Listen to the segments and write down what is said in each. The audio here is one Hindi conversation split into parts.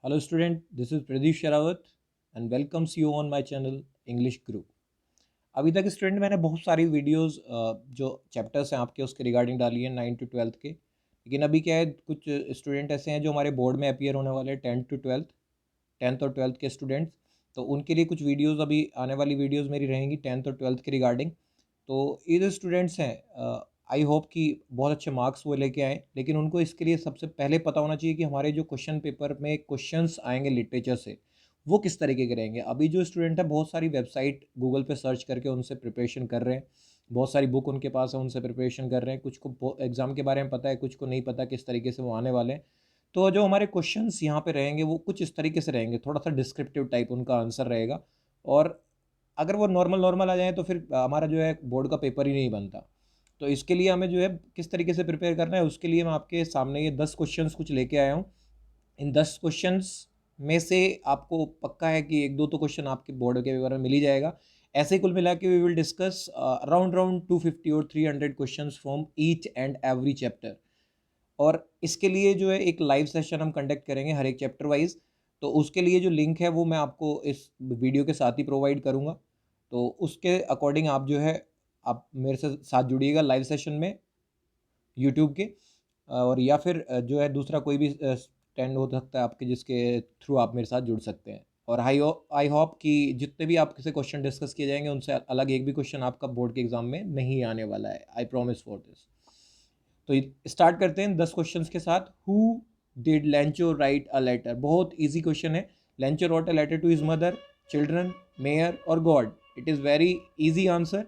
Hello student, this is Pradeep Sharawat and welcomes you on my channel English Group. अभी तक स्टूडेंट मैंने बहुत सारी वीडियोस जो चैप्टर्स हैं आपके उसके रिगार्डिंग डाली है 9 to 12 के, लेकिन अभी क्या है कुछ स्टूडेंट ऐसे हैं जो हमारे बोर्ड में अपीयर होने वाले हैं 10th और 12th के स्टूडेंट्स, तो उनके लिए कुछ वीडियोस अभी आने वाली वीडियोस मेरी रहेंगी 10th और 12th के रिगार्डिंग। तो ये जो स्टूडेंट्स हैं आई होप कि बहुत अच्छे मार्क्स वो लेके आएँ, लेकिन उनको इसके लिए सबसे पहले पता होना चाहिए कि हमारे जो क्वेश्चन पेपर में क्वेश्चंस आएंगे लिटरेचर से वो किस तरीके के रहेंगे। अभी जो स्टूडेंट है बहुत सारी वेबसाइट गूगल पे सर्च करके उनसे प्रिपरेशन कर रहे हैं, बहुत सारी बुक उनके पास है, उनसे प्रिपरेशन कर रहे हैं। कुछ को एग्ज़ाम के बारे में पता है, कुछ को नहीं पता किस तरीके से वो आने वाले हैं। तो जो हमारे क्वेश्चंस यहाँ पे रहेंगे वो कुछ इस तरीके से रहेंगे, थोड़ा सा डिस्क्रिप्टिव टाइप उनका आंसर रहेगा। और अगर वो नॉर्मल नॉर्मल आ जाए तो फिर हमारा जो है बोर्ड का पेपर ही नहीं बनता। तो इसके लिए हमें जो है किस तरीके से प्रिपेयर करना है उसके लिए मैं आपके सामने ये 10 क्वेश्चंस कुछ लेके आया हूँ। इन 10 क्वेश्चंस में से आपको पक्का है कि एक दो तो क्वेश्चन आपके बोर्ड के पेपर में मिल ही जाएगा। ऐसे ही कुल मिला के वी विल डिस्कस अराउंड 250 और 300 questions from each and every chapter. और इसके लिए जो है एक लाइव सेशन हम कंडक्ट करेंगे हर एक चैप्टर वाइज। तो उसके लिए जो लिंक है वो मैं आपको इस वीडियो के साथ ही प्रोवाइड करूँगा। तो उसके अकॉर्डिंग आप जो है आप मेरे से साथ जुड़िएगा लाइव सेशन में यूट्यूब के। और या फिर जो है दूसरा कोई भी स्टैंड हो सकता है आपके जिसके थ्रू आप मेरे साथ जुड़ सकते हैं। और आई होप कि जितने भी आपसे क्वेश्चन डिस्कस किए जाएंगे उनसे अलग एक भी क्वेश्चन आपका बोर्ड के एग्जाम में नहीं आने वाला है, आई प्रॉमिस फॉर दिस। तो स्टार्ट करते हैं 10 क्वेश्चंस के साथ। Who did Lencho write a letter? बहुत इजी क्वेश्चन है। Lencho wrote a letter to his mother, children, mayor और God. It is very easy answer.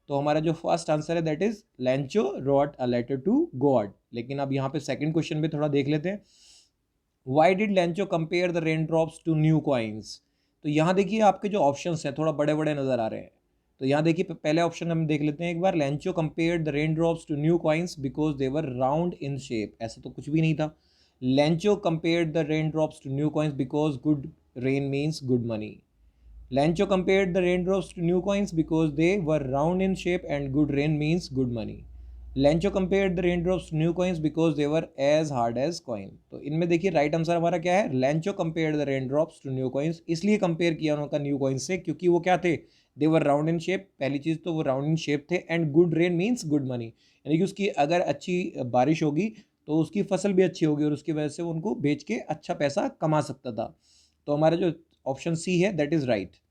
तो हमारा जो फर्स्ट आंसर है that is Lencho wrote a letter to God. लेकिन अब यहाँ पे सेकंड क्वेश्चन भी थोड़ा देख लेते हैं। Why did Lencho compare the rain drops to new coins? तो यहाँ देखिए आपके जो ऑप्शंस हैं थोड़ा बड़े बड़े नजर आ रहे हैं। तो यहाँ देखिए पहले ऑप्शन हम देख लेते हैं एक बार। Lencho compare the rain drops to new coins because they were round in shape. ऐसा तो कुछ भी नहीं था। Lencho compare the rain drops to new coins because good rain means good money. Lancho compared the raindrops to new coins because they were round in shape and good rain means good money. Lancho compared the raindrops to new coins because they were as hard as coin. तो इनमें देखिए राइट आंसर हमारा क्या है? Lancho compared the raindrops to new coins। इसलिए कंपेयर किया उनका न्यू कॉइन्स से क्योंकि वो क्या थे? दे वर राउंड इन शेप। पहली चीज़ तो वो राउंड इन शेप थे and good rain means good money, यानी कि उसकी अगर अच्छी बारिश होगी तो उसकी फसल भी अच्छी होगी और उसकी वजह से वो उनको बेच के अच्छा पैसा कमा सकता था। तो हमारा जो ऑप्शन सी है that is right.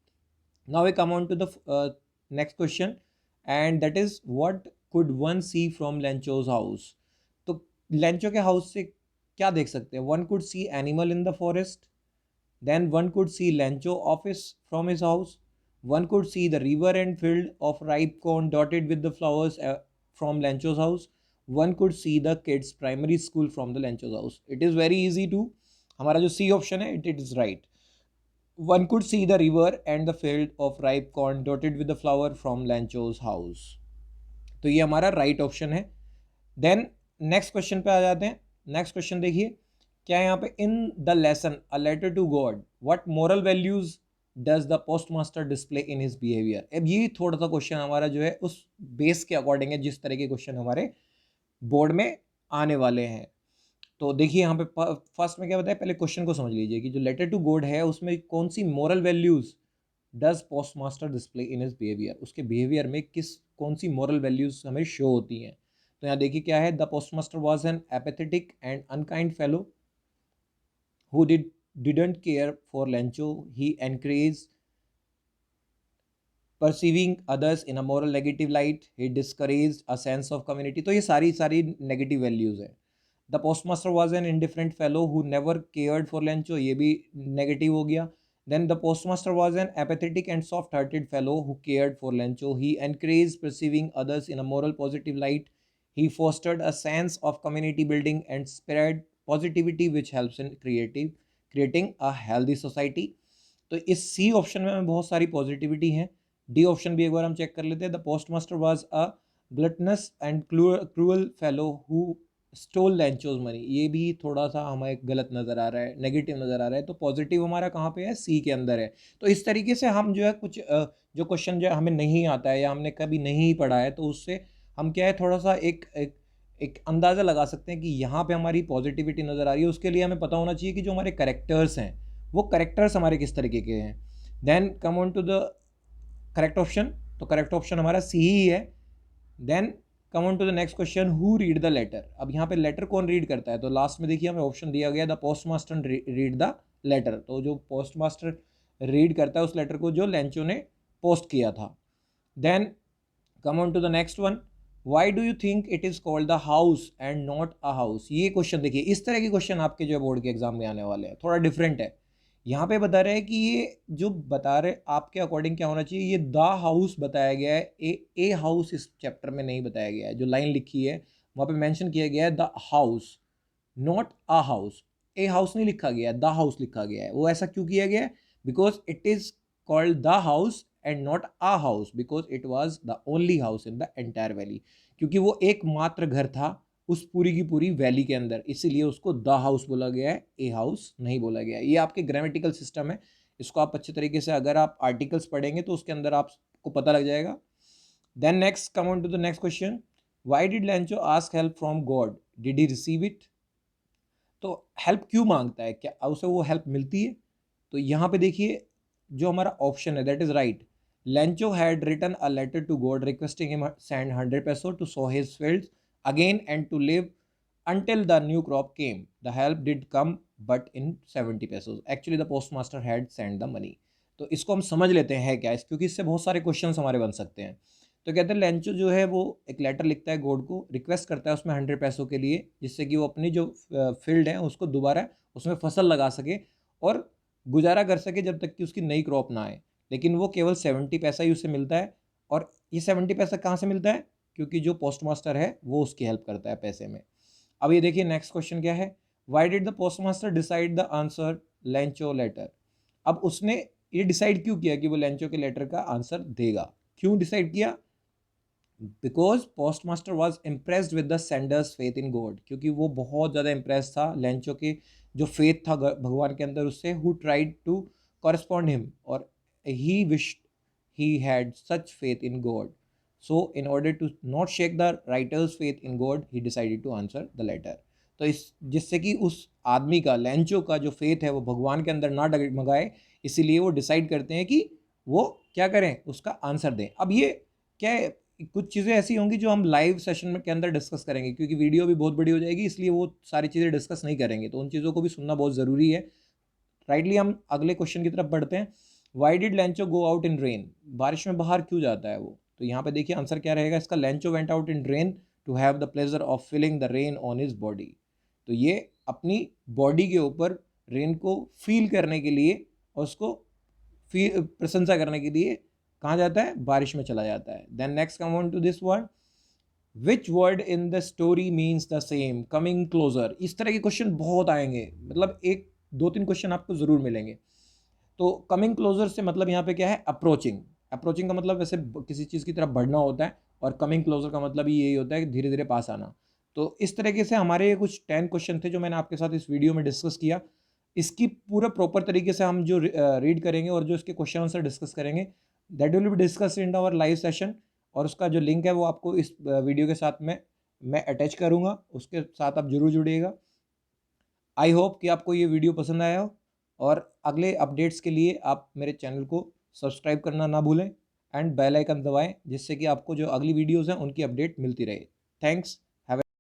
Now we come on to the next question, and that is what could one see from Lencho's house? तो लेंचो के हाउस से क्या देख सकते हैं? One could see animal in the forest, then one could see Lencho office from his house, one could see the river and field of ripe corn dotted with the flowers from Lencho's house, one could see the kids primary school from the Lencho's house. It is very easy to, हमारा जो सी ऑप्शन है it is right. One could see the river and the field of ripe corn dotted with the flower from Lancho's house. तो ये हमारा राइट ऑप्शन है। देन नेक्स्ट क्वेश्चन पे आ जाते हैं। नेक्स्ट क्वेश्चन देखिए क्या है यहाँ पे। In the lesson a letter to God what moral values does the post master display in his behaviour? अब ये थोड़ा सा क्वेश्चन हमारा जो है उस बेस के अकॉर्डिंग है जिस तरह के क्वेश्चन हमारे बोर्ड में आने वाले हैं। तो देखिए यहाँ पे फर्स्ट में क्या बताया, पहले क्वेश्चन को समझ लीजिए कि जो लेटर टू गॉड है उसमें कौन सी moral values does post master display in his behaviour, उसके बिहेवियर में कौन सी मोरल वैल्यूज हमें शो होती हैं। तो यहाँ देखिए क्या है। The post master was an apathetic and unkind fellow who didn't care for Lencho, he encourage perceiving others in a moral negative light, he discouraged a sense of community। तो ये सारी सारी नेगेटिव वैल्यूज है। The postmaster was an indifferent fellow who never cared for Lencho, ये भी नेगेटिव हो गया। Then the postmaster was an apathetic and soft hearted fellow who cared for Lencho, he encourage perceiving others in a moral positive light, he fostered a sense of community building and spread positivity which helps in creating a healthy society। तो इस सी ऑप्शन में बहुत सारी पॉजिटिविटी है। डी ऑप्शन भी एक बार हम चेक कर लेते हैं। The post master was a gluttonous and cruel fellow who stole Lencho's money, ये भी थोड़ा सा हमें गलत नज़र आ रहा है, नेगेटिव नज़र आ रहा है। तो पॉजिटिव हमारा कहाँ पे है? सी के अंदर है। तो इस तरीके से हम जो है कुछ जो क्वेश्चन जो हमें नहीं आता है या हमने कभी नहीं पढ़ा है तो उससे हम क्या है थोड़ा सा एक एक अंदाज़ा लगा सकते हैं कि यहाँ पे हमारी पॉजिटिविटी नज़र आ रही है, उसके लिए हमें पता होना चाहिए कि जो हमारे करेक्टर्स हैं वो करेक्टर्स हमारे किस तरीके के हैं। Then come on to the correct option, तो करेक्ट ऑप्शन हमारा सी ही है। Then come on to the next question, who read the letter. अब यहाँ पे लेटर कौन रीड करता है, तो लास्ट में देखिए हमें ऑप्शन दिया गया the post master read the letter, तो जो पोस्ट मास्टर रीड करता है उस लेटर को जो लेंचो ने पोस्ट किया था। Then come on to the next one, why do you think it is called the house and not a house. ये क्वेश्चन देखिए, इस तरह के क्वेश्चन आपके जो बोर्ड के एग्जाम में आने वाले हैं, थोड़ा डिफरेंट है। यहाँ पे बता रहे हैं कि ये जो बता रहे आपके अकॉर्डिंग क्या होना चाहिए, ये द हाउस बताया गया है, ए हाउस इस चैप्टर में नहीं बताया गया है। जो लाइन लिखी है वहाँ पे मेंशन किया गया है the house, not a house. A house नहीं लिखा गया है, द हाउस लिखा गया है। वो ऐसा क्यों किया गया है, because it is called the house and not a house because it was the only house in the entire valley, क्योंकि वो एकमात्र घर था उस पूरी की पूरी वैली के अंदर, इसीलिए उसको द हाउस बोला गया है, ए हाउस नहीं बोला गया है। ये आपके ग्रामेटिकल सिस्टम है, इसको आप अच्छे तरीके से अगर आप आर्टिकल्स पढ़ेंगे तो उसके अंदर आपको पता लग जाएगा। Then next come on to the next question, why did Lencho ask help from God, did he receive it. तो हेल्प क्यों मांगता है, क्या उसे वो हेल्प मिलती है। तो यहाँ पे देखिए जो हमारा ऑप्शन है that is right. Lencho had written a letter to God requesting him send 100 peso to so his fields again and to live until the new crop came. The help did come but in 70 pesos. Actually the postmaster had sent the money. तो इसको हम समझ लेते हैं क्या, क्योंकि इससे बहुत सारे क्वेश्चंस हमारे बन सकते हैं। तो कहते हैं लेंचो जो है वो एक लेटर लिखता है गॉड को, रिक्वेस्ट करता है उसमें 100 पैसों के लिए, जिससे कि वो अपनी जो फील्ड है उसको दोबारा उसमें फसल लगा सके और गुजारा कर सके जब तक कि उसकी नई क्रॉप ना आए। लेकिन वो केवल 70 पैसा ही उसे मिलता है, और ये 70 पैसा कहाँ से मिलता है, क्योंकि जो पोस्ट मास्टर है वो उसकी हेल्प करता है पैसे में। अब ये देखिए नेक्स्ट क्वेश्चन क्या है, why did the post master decide the answer Lencho letter. अब उसने ये डिसाइड क्यों किया कि वो लेंचो के लेटर का आंसर देगा, क्यों डिसाइड किया, because post master was impressed with the Sanders faith in God, क्योंकि वो बहुत ज़्यादा इम्प्रेस था लेंचो के जो फेथ था भगवान के अंदर उससे, who tried to correspond him, और he wished he had such faith in God. So in order to not shake the writer's faith in God he decided to answer the letter. तो इस जिससे कि उस आदमी का, लेंचो का जो फेथ है वो भगवान के अंदर ना डगमगाए, इसीलिए वो डिसाइड करते हैं कि वो क्या करें, उसका आंसर दें। अब ये क्या है, कुछ चीज़ें ऐसी होंगी जो हम लाइव सेशन में के अंदर डिस्कस करेंगे, क्योंकि वीडियो भी बहुत बड़ी हो जाएगी, इसलिए वो सारी चीज़ें डिस्कस नहीं करेंगे, तो उन चीज़ों को भी सुनना बहुत ज़रूरी है। राइटली हम अगले क्वेश्चन की तरफ बढ़ते हैं, why did Lencho go out in rain, बारिश में बाहर क्यों जाता है वो। तो यहाँ पे देखिए आंसर क्या रहेगा इसका, Lencho went out in rain to have the pleasure of feeling the rain on his body. तो ये अपनी बॉडी के ऊपर रेन को फील करने के लिए और उसको प्रशंसा करने के लिए कहाँ जाता है, बारिश में चला जाता है। Then next come on to this word, which word in the story means the same, coming closer. इस तरह के क्वेश्चन बहुत आएंगे, मतलब एक दो तीन क्वेश्चन आपको जरूर मिलेंगे। तो कमिंग क्लोजर से मतलब यहाँ पे क्या है, अप्रोचिंग। अप्रोचिंग का मतलब वैसे किसी चीज़ की तरफ बढ़ना होता है, और कमिंग क्लोजर का मतलब ही यही होता है कि धीरे धीरे पास आना। तो इस तरीके से हमारे कुछ 10 क्वेश्चन थे जो मैंने आपके साथ इस वीडियो में डिस्कस किया। इसकी पूरा प्रॉपर तरीके से हम जो रीड करेंगे और जो इसके क्वेश्चन आंसर डिस्कस करेंगे, that will be discuss in our live session, और उसका जो लिंक है वो आपको इस वीडियो के साथ में मैं अटैच करूँगा, उसके साथ आप जरूर जुड़िएगा। आई होप कि आपको ये वीडियो पसंद आया हो, और अगले अपडेट्स के लिए आप मेरे चैनल को सब्सक्राइब करना ना भूलें एंड बेल आइकन दबाएं, जिससे कि आपको जो अगली वीडियोज़ हैं उनकी अपडेट मिलती रहे। थैंक्स।